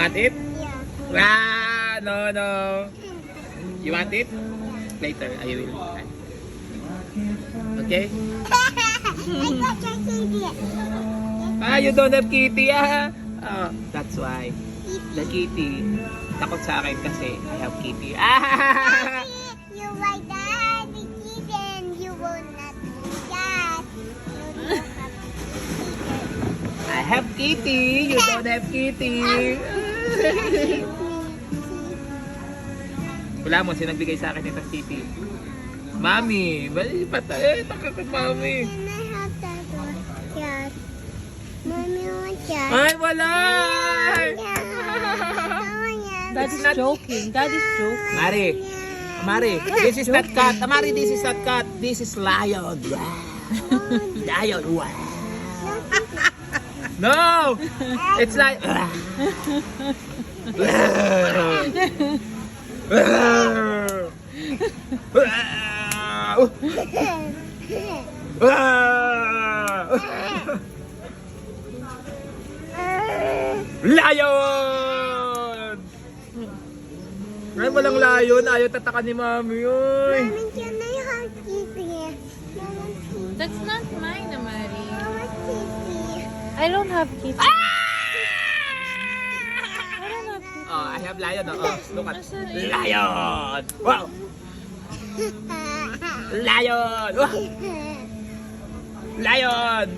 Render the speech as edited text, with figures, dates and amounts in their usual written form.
Want it? Yeah. Ah, no, no. You want it? Later, I will. Okay? I got your kitty. Ah, you don't have kitty, ah. Oh, that's why. The kitty. Takot sa akin kasi I have kitty. Ah! You like that, the kitty, and you will not do that. You don't have kitty. I have kitty. You don't have kitty. Wala mo, sinagbigay sa akin itong kitty. Mami, bali patay. Takot ka, mami. Can I have that one? Yes. Mommy wants that. Ay, wala! Daddy's joking. Daddy's joking. Mari, Mari, this is not cat. Mari, this is not cat. This is lion. Lion. Wow. No! It's like... Lion! Ay, walang lion. Ayaw tataka ni Mami. Uy. Mommy, can I have kitty? Mama, kitty. That's not mine, Amari. Mama, kitty. I don't have kitty. I don't have kitty. Oh, I have lion. Oh, look at Nasa- lion. Wow. Lion. Wow. Lion.